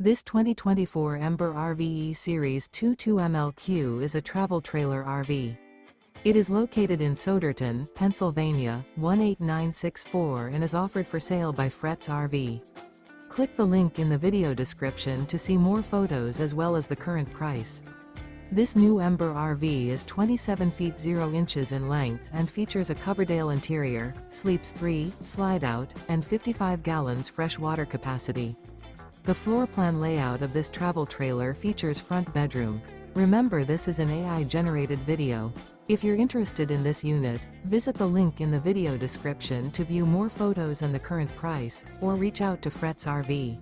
This 2024 Ember RVE Series 22MLQ is a travel trailer RV. It is located in Souderton, Pennsylvania, 18964 and is offered for sale by Fretz RV. Click the link in the video description to see more photos as well as the current price. This new Ember RV is 27 feet 0 inches in length and features a Coverdale interior, sleeps 3, slide-out, and 55 gallons fresh water capacity. The floor plan layout of this travel trailer features front bedroom. Remember, this is an AI-generated video. If you're interested in this unit, visit the link in the video description to view more photos and the current price, or reach out to Fretz RV.